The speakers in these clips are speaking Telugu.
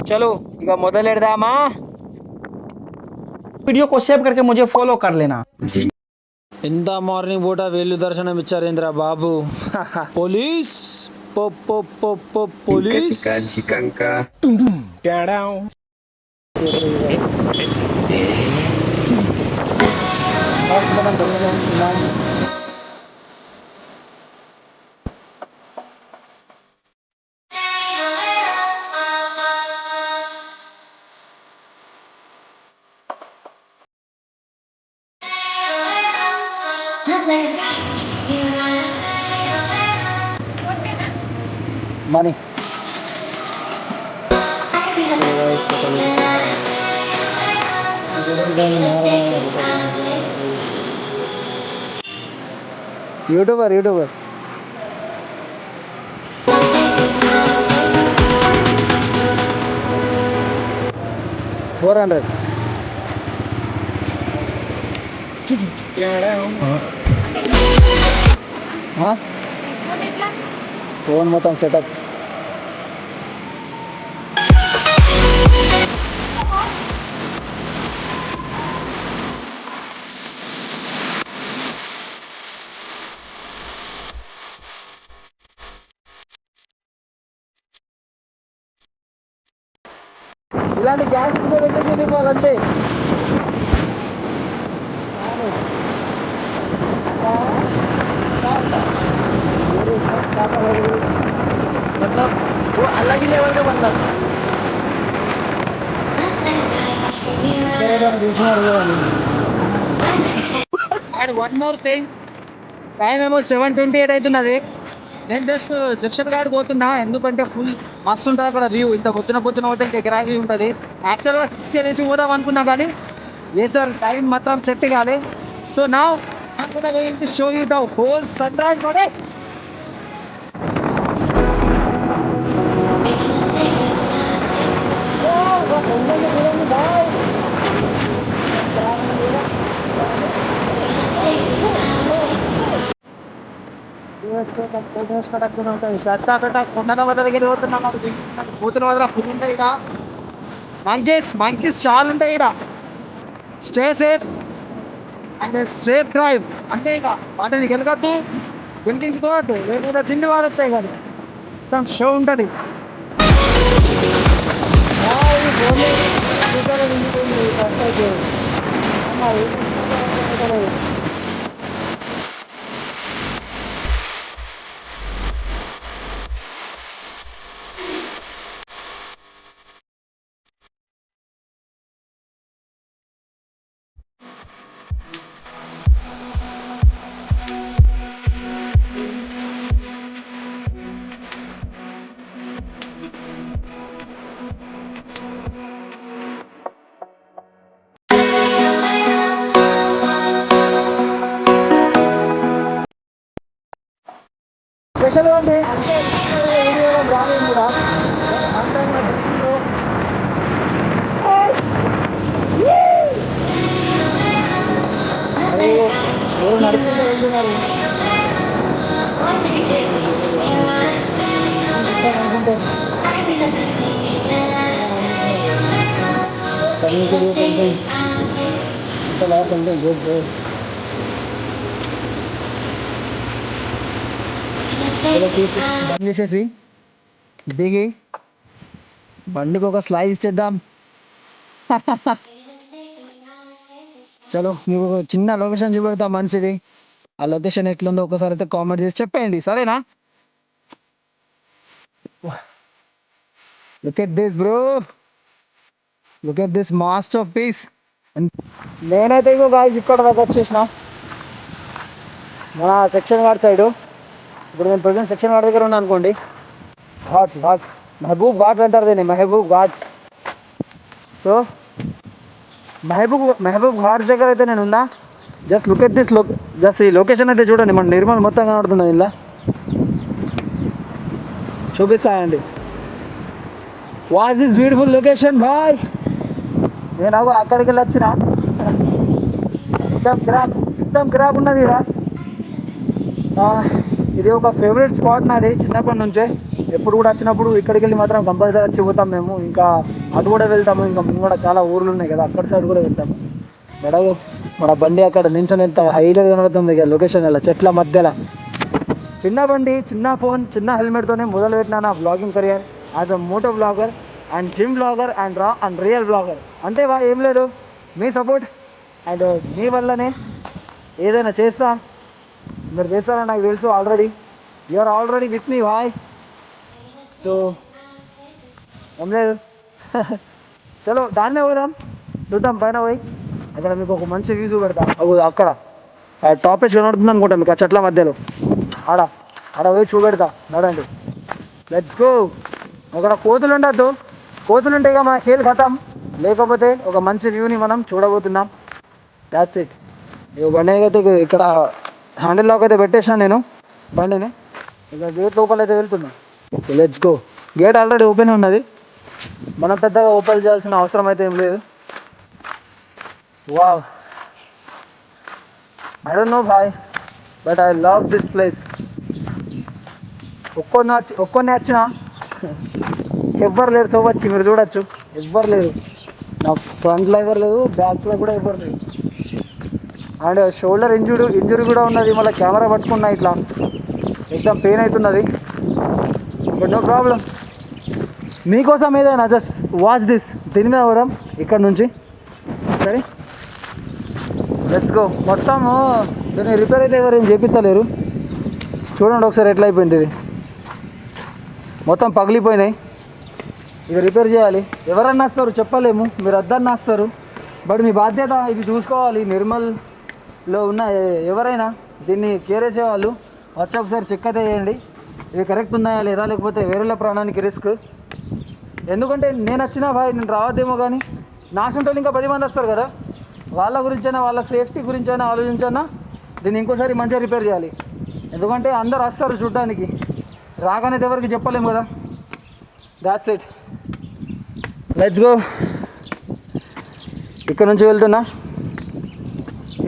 చలో ఇక మొదలెడదామా. वीडियो को सेव करके मुझे फॉलो कर लेना। ఇంత మార్నింగ్ పూట వేళ్ళు దర్శనం ఇచ్చారేంద్ర బాబు. Police police. Money youtuber 400 phone మొత్తం సెటప్. ఇలాంటి గ్యాస్ రిలేషన్ ఇవ్వాలంటే मतलब वो अलग ही लेवल का बंदा था. And one more thing, time ఏమో 7:28 అవుతున్నది. నేను జస్ట్ సెక్షన్ కార్డ్ పోతున్నా, ఎందుకంటే ఫుల్ మస్తు ఉంటుంది అక్కడ వ్యూ. ఇంత పొద్దున పోతే ఇంకా గిరాకీ ఉంటుంది. యాక్చువల్గా 6 అనేసి పోదాం అనుకున్నా, కానీ ఏ సార్ టైం మాత్రం సెట్ కాలే. సో నా show you the whole sunrise మోడే. మంకీస్ చాలా ఉంటాయి ఇక్కడ. Stay safe and safe drive అంటే ఇక వాటిని గెలగద్దు, గెలికించుకోవద్దు, లేకపోతే తిండి వాడతాయి కదా, మొత్తం షో ఉంటుంది. స్పెషల్ అంటే వీడియోలో రాలేదు కూడా ఎవరు నడుపుకుంటూ వెళ్తున్నారు అనుకుంటే లాస్ అంటే బంద్ చేసేసి దిగి బండికి ఒక స్లైస్ ఇచ్చేద్దాం. చలో మీకు చిన్న లొకేషన్ చూపెడతాం మంచిది. ఆ లొకేషన్ ఎట్లుందో ఒకసారి అయితే కామెంట్ చేసి చెప్పండి, సరేనా? Look at this bro, look at this masterpiece. నేనైతే ఇగో గాయ్స్ ఇక్కడ దాకా వచ్చేసిన మన సెక్షన్ గార్డ్ సైడు. ఇప్పుడు నేను ప్రజెంట్ సెక్షన్ గార్డ్ దగ్గర ఉన్నా అనుకోండి. ఘాట్స్ మహబూబ్ ఘాట్ అంటారు దీన్ని, మహబూబ్ ఘాట్. సో మహబూబ్ ఘాట్ దగ్గర అయితే నేను ఉన్నా. Just look at this just ఈ లొకేషన్ అయితే చూడండి, మన నిర్మల్ మొత్తం కనబడుతుంది ఇలా. చూపిస్తాయండి. What this beautiful location boy. నేను అక్కడికి వెళ్ళి వచ్చిన, మొత్తం గ్రాప్ ఉన్నది ఇక్కడ. ఇది ఒక ఫేవరెట్ స్పాట్ నాది చిన్నప్పటి నుంచే. ఎప్పుడు కూడా వచ్చినప్పుడు ఇక్కడికి వెళ్ళి మాత్రం కంపల్సరీ వచ్చి పోతాం మేము. ఇంకా అటు కూడా వెళ్తాము, ఇంకా మేము కూడా చాలా ఊర్లు ఉన్నాయి కదా అక్కడ సైడ్ కూడా వెళ్తాము. ఎడగో మన బండి అక్కడ నించొని ఎంత హైలైట్ కనబడుతుంది ఇక లొకేషన్ అలా చెట్ల మధ్యలో. చిన్న బండి, చిన్న ఫోన్, చిన్న హెల్మెట్తోనే మొదలు పెట్టినా నా vlogging career as a moto vlogger and gym vlogger and real vlogger. అంతే బా, ఏం లేదు, మీ సపోర్ట్ అండ్ మీ వల్లనే ఏదైనా చేస్తా. మీరు చేస్తారని నాకు తెలుసు already. You are already with me boy. So ఏం లేదు చలో దాన్నే పోదాం, చూద్దాం పైన పోయి. అక్కడ మీకు ఒక మంచి వ్యూస్ పెడతా. అక్కడ టాపిక్ కనబడుతుంది అనుకుంటా మీకు ఆ చెట్ల మధ్యలో. ఆడ ఆడ పోయి చూపెడతా, నడండి. Let's go. అక్కడ కోతులు ఉండద్దు, కోతులు ఉంటే ఇక మన ఖేల్ ఖతం. లేకపోతే ఒక మంచి వ్యూని మనం చూడబోతున్నాం. That's it. ఇక బండి అయితే ఇక్కడ హ్యాండిల్ లాక్ అయితే పెట్టేసాను నేను బండిని. ఇక గేట్ లోపల అయితే వెళ్తున్నా. Let's go. Gate already open ఉన్నది, మనం పెద్దగా ఓపెన్ చేయాల్సిన అవసరం అయితే ఏం లేదు. Wow, I don't know bhai, but I love this place. ఒక్కొన్ని వచ్చిన ఎవ్వరు లేరు సోబత్కి, మీరు చూడొచ్చు ఎవ్వరు లేరు. నా ఫ్రంట్లో ఎవరు లేదు, బ్యాక్లో కూడా ఎవ్వరు లేరు. అండ్ షోల్డర్ ఇంజురీ కూడా ఉన్నది. మళ్ళీ కెమెరా పట్టుకున్నా ఇట్లా ఎక్దమ్ పెయిన్ అవుతున్నది. బట్ నో ప్రాబ్లం, మీకోసం ఏదైనా జస్ట్ వాచ్ దిస్. దీని మీద పోదాం ఇక్కడ నుంచి. సరే లెట్స్ గో. మొత్తము దీన్ని రిపేర్ అయితే ఎవరు ఏం చేపిస్తలేరు. చూడండి ఒకసారి ఎట్లా అయిపోయింది. ఇది మొత్తం పగిలిపోయినాయి. ఇది రిపేర్ చేయాలి. ఎవరన్నా వస్తారు చెప్పలేము, మీరు వద్దన్నా వస్తారు, బట్ మీ బాధ్యత ఇది చూసుకోవాలి. నిర్మల్లో ఉన్న ఎవరైనా దీన్ని కేర్ చేసేవాళ్ళు వచ్చి ఒకసారి చెక్ అయితే చేయండి, ఇవి కరెక్ట్ ఉన్నాయా లేదా, లేకపోతే వేరేళ్ళ ప్రాణానికి రిస్క్. ఎందుకంటే నేను వచ్చినా బాయ్, నేను రావద్దేమో కానీ నా సొంతలు ఇంకా 10 మంది వస్తారు కదా, వాళ్ళ గురించైనా వాళ్ళ సేఫ్టీ గురించైనా ఆలోచించైనా దీన్ని ఇంకోసారి మంచిగా రిపేర్ చేయాలి. ఎందుకంటే అందరు వస్తారు చూడడానికి, రాగానే ఎవరికి చెప్పలేము కదా. That's it, let's go. ఇక్కడ నుంచి వెళ్తున్నా.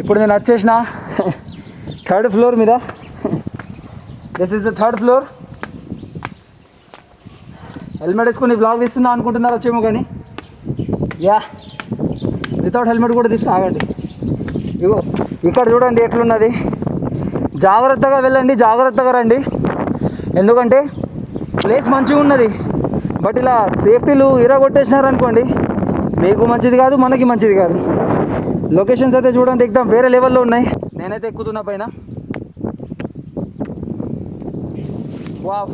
ఇప్పుడు నేను వచ్చేసిన 3rd ఫ్లోర్ మీద. This is the 3rd floor. Helmet వేసుకుని బ్లాగ్ తీస్తున్నా అనుకుంటున్నారు వచ్చేమో కానీ, యా వితౌట్ హెల్మెట్ కూడా తీస్తే ఆగండి. ఇగో ఇక్కడ చూడండి ఎట్లున్నది. జాగ్రత్తగా వెళ్ళండి, జాగ్రత్తగా రండి. ఎందుకంటే ప్లేస్ మంచిగా ఉన్నది, బట్ ఇలా సేఫ్టీలు ఇరగొట్టేసినారనుకోండి మీకు మంచిది కాదు, మనకి మంచిది కాదు. లొకేషన్స్ అయితే చూడండి ఎక్దమ్ వేరే లెవెల్లో ఉన్నాయి. నేనైతే ఎక్కుతున్నా పైన. Wow,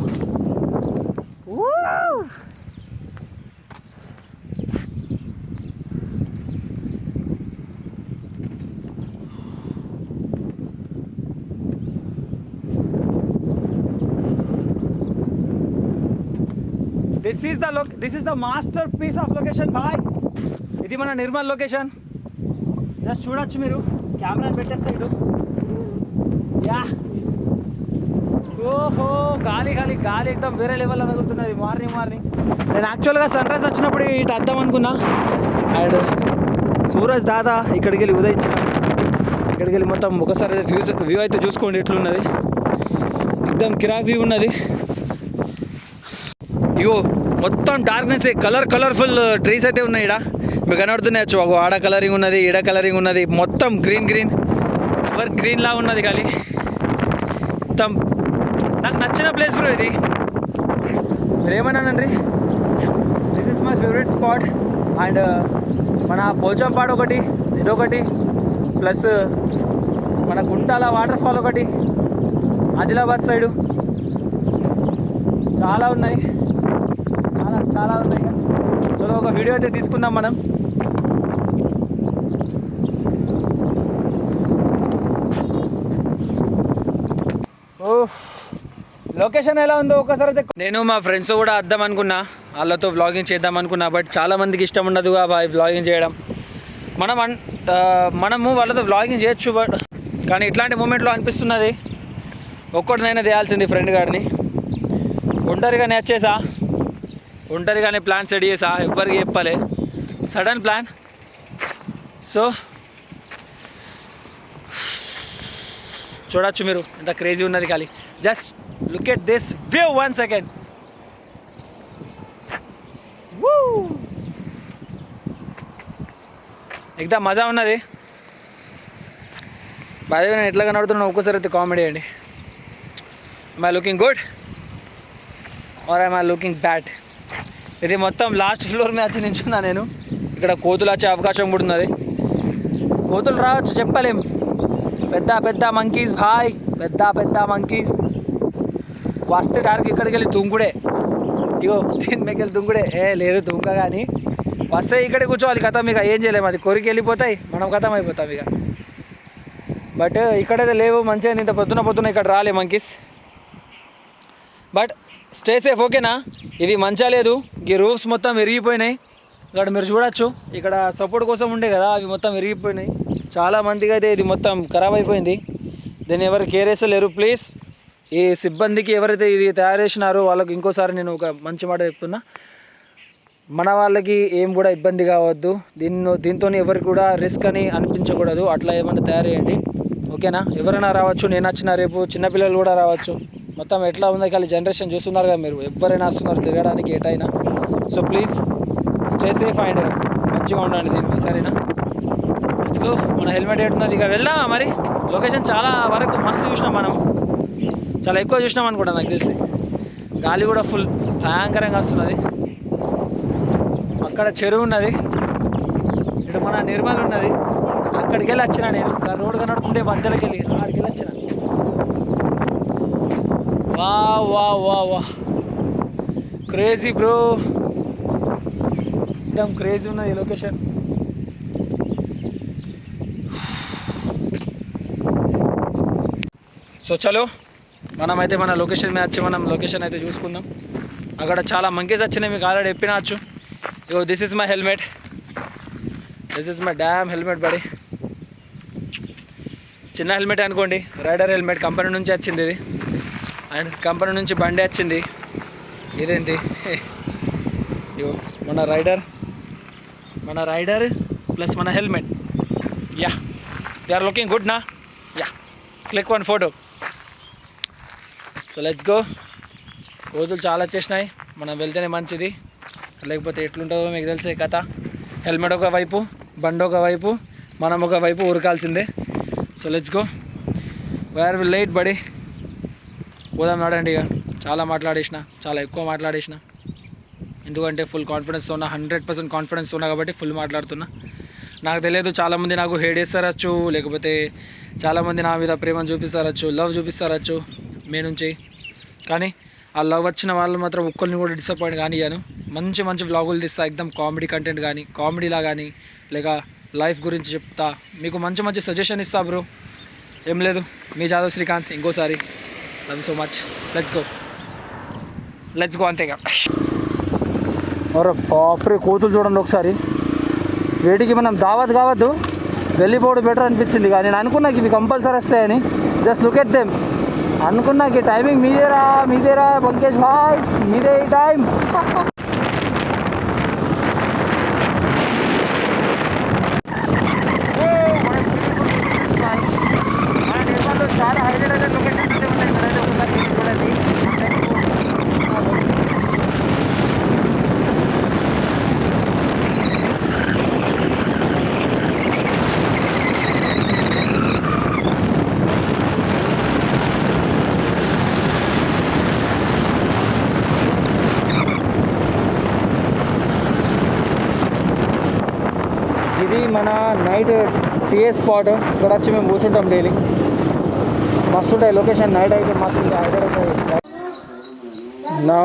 this is the masterpiece of location boy. ఇది మన నిర్మల్ లొకేషన్. జస్ట్ చూడొచ్చు మీరు, కెమెరాని పెట్టేస్తే ఇటు. యా, ఓహో గాలి గాలి గాలి ఎక్దమ్ వేరే లెవెల్లో తగులుతున్నది. మార్నింగ్ నేను యాక్చువల్గా సన్ రైజ్ వచ్చినప్పుడు ఇటు వద్దాం అనుకున్నా. అండ్ సూరజ్ దాదా ఇక్కడికి వెళ్ళి ఉదయించిన, ఇక్కడికి వెళ్ళి మొత్తం ఒకసారి వ్యూ అయితే చూసుకోండి ఎట్లున్నది. ఎక్దమ్ కిరాక్ వ్యూ ఉన్నది. ఇగో మొత్తం డార్క్నెస్, కలర్ఫుల్ ట్రీస్ అయితే ఉన్నాయి. ఇక్కడ మీకు కనబడుతున్నాయచ్చు. ఒక ఆడ కలరింగ్ ఉన్నది, ఈడ కలరింగ్ ఉన్నది, మొత్తం గ్రీన్ ఎవర్ గ్రీన్ లా ఉన్నది. కానీ మొత్తం నాకు నచ్చిన ప్లేస్ బ్రో ఇది. మీరేమన్నానండి, this is my favourite spot. And మన పోచంపాడు ఒకటి, ఇదొకటి, ప్లస్ మన గుంటాల వాటర్ ఫాల్ ఒకటి, ఆదిలాబాద్ సైడు చాలా ఉన్నాయి, చాలా ఉన్నాయి. చలో ఒక వీడియో అయితే తీసుకుందాం మనం. లొకేషన్ ఎలా ఉందో ఒకసారి అయితే. నేను మా ఫ్రెండ్స్ కూడా వద్దాం అనుకున్నా, వాళ్ళతో వ్లాగింగ్ చేద్దాం అనుకున్నా, బట్ చాలామందికి ఇష్టం ఉండదు బాయ్ వ్లాగింగ్ చేయడం. మనము వాళ్ళతో వ్లాగింగ్ చేయొచ్చు, బట్ కానీ ఇట్లాంటి మూమెంట్లో అనిపిస్తున్నది ఒక్కడినైనా చేయాల్సింది ఫ్రెండ్ గారిని. ఒంటరిగానే వచ్చేసా, ఒంటరిగానే ప్లాన్ సెట్ చేసా, ఎవ్వరికి చెప్పలే, సడన్ ప్లాన్. సో చూడొచ్చు మీరు ఎంత క్రేజీ ఉన్నది. ఖాళీ just look at this view 1 second. ఎగ్దా మజా ఉన్నది. బాగా నేను ఎట్లా కనబడుతున్నా ఒక్కోసారి అయితే కామెడీ అండి. I looking good or I looking bad? ఇది మొత్తం లాస్ట్ ఫ్లోర్ మీద వచ్చి నించున్నా నేను. ఇక్కడ కోతులు వచ్చే అవకాశం కూడా ఉన్నది. కోతులు రావచ్చు చెప్పలేం. పెద్ద పెద్ద మంకీస్ భాయ్, పెద్ద పెద్ద మంకీస్ వస్తే డార్క్ ఇక్కడికి వెళ్ళి తుంగుడే. ఇగో దీని మీకు వెళ్ళి తుంగుడే. లేదు తుంగ కానీ వస్తే ఇక్కడే కూర్చోవాలి. కథం ఇక ఏం చేయలేము. అది కొరికి వెళ్ళిపోతాయి, మనం కథం అయిపోతాం ఇక. బట్ ఇక్కడైతే లేవు. మంచిగా ఇంత పొద్దున ఇక్కడ రాలే మంకీస్. బట్ స్టే సేఫ్ ఓకేనా. ఇవి మంచిగా లేదు. ఈ రూఫ్స్ మొత్తం విరిగిపోయినాయి. ఇక్కడ మీరు చూడొచ్చు. ఇక్కడ సపోర్ట్ కోసం ఉండే కదా, అవి మొత్తం విరిగిపోయినాయి. చాలా మందికి అయితే ఇది మొత్తం ఖరాబ్ అయిపోయింది. దీన్ని ఎవరు కేర్ చేస్తలేరు. ప్లీజ్ ఈ సిబ్బందికి ఎవరైతే ఇది తయారు చేసినారో వాళ్ళకి ఇంకోసారి నేను ఒక మంచి మాట చెప్తున్నా. మన వాళ్ళకి ఏం కూడా ఇబ్బంది కావద్దు. దీంతో ఎవరికి కూడా రిస్క్ అని అనిపించకూడదు. అట్లా ఏమైనా తయారు చేయండి ఓకేనా. ఎవరైనా రావచ్చు, నేను వచ్చిన రేపు చిన్నపిల్లలు కూడా రావచ్చు. మొత్తం ఎట్లా ఉంది కానీ జనరేషన్ చూస్తున్నారు కదా మీరు. ఎవరైనా వస్తున్నారు తిరగడానికి ఎటైనా. So please stay safe and మంచిగా ఉండండి దీనికి సరేనా. Let's go. మన హెల్మెట్ ఎట్టున్నది. ఇక వెళ్దామా మరి. లొకేషన్ చాలా వరకు మస్తు చూసినాం మనం. చాలా ఎక్కువ చూసినాం అనుకుంటా నాకు తెలిసి. గాలి కూడా ఫుల్ భయంకరంగా వస్తున్నది. అక్కడ చెరువు ఉన్నది, ఇటు మన నిర్మల్ ఉన్నది. అక్కడికి వెళ్ళి వచ్చిన నేను. రోడ్డు కనడుతుంటే మధ్యలోకి వెళ్ళి అక్కడికి వెళ్ళి వచ్చిన. వా వా వా వా క్రేజీ బ్రో, एकदम క్రేజీ ఉన్నది ఈ లొకేషన్. సో చలో మనమైతే మన లొకేషన్ మీద వచ్చి మనం లొకేషన్ అయితే చూసుకుందాం. అక్కడ చాలా మంకీస్ వచ్చినాయి, మీకు ఆల్రెడీ చెప్పినచ్చు. ఇగో this is my helmet, this is my damn helmet buddy. చిన్న హెల్మెట్ అనుకోండి, రైడర్ హెల్మెట్. కంపెనీ నుంచి వచ్చింది ఇది, అండ్ కంపెనీ నుంచి బండి వచ్చింది. ఇదేంటి ఇగో మన రైడర్ ప్లస్ మన helmet. Yeah they are looking good నా. Yeah click one photo. So let's go. కోతులు చాలా వచ్చేసినాయి, మనం వెళ్తేనే మంచిది, లేకపోతే ఎట్లుంటుందో మీకు తెలిసే కథ. హెల్మెట్ ఒకవైపు, బండి ఒకవైపు, మనం ఒకవైపు ఉరకాల్సిందే. So let's go. Where will late buddy. పోదాం నడండి. ఇక చాలా మాట్లాడేసిన, చాలా ఎక్కువ మాట్లాడేసిన. ఎందుకంటే ఫుల్ కాన్ఫిడెన్స్ ఉన్నా, 100% కాన్ఫిడెన్స్ ఉన్నా కాబట్టి ఫుల్ మాట్లాడుతున్నా. నాకు తెలియదు, చాలామంది నాకు హేట్ చేస్తారచ్చు, లేకపోతే చాలామంది నా మీద ప్రేమను చూపిస్తారచ్చు, లవ్ చూపిస్తారచ్చు మీ నుంచి. కానీ ఆ లవ్ వచ్చిన వాళ్ళు మాత్రం ఒక్కరిని కూడా డిసప్పాయింట్ కానియ్యాను. మంచి మంచి వ్లాగులు తీస్తా, ఎక్దమ్ కామెడీ కంటెంట్ కానీ, కామెడీలా కానీ, లేక లైఫ్ గురించి చెప్తా, మీకు మంచి మంచి సజెషన్ ఇస్తా బ్రో. ఏం లేదు, మీ జాదవ్ శ్రీకాంత్ ఇంకోసారి. Love so much. Let's go అంతేగా. ఒరే బాప్రే, కోతులు చూడండి ఒకసారి. వేటికి మనం దావత్ కావద్దు, వెళ్ళిపోవడం బెటర్ అనిపించింది. కానీ నేను అనుకున్నాకి ఇవి కంపల్సరీ వస్తాయని. Just look at them. అనుకున్నాకి టైమింగ్ మీదేరా పంకేష్ బాయ్స్, మీదే ఈ టైం. మన నిర్మల్లో చాలా హైలైట్ లొకేషన్స్ అయితే ఉన్నాయి. ఇక్కడైతే ఒకసారి చూడండి. ఇది మన నైట్ టీఏ స్పాట్. ఇక్కడ వచ్చి మేము కూర్చుంటాం డైలీ. మస్తు ఉంటాయి లొకేషన్. నైట్ అయితే మస్తు ఉంటాయి. నా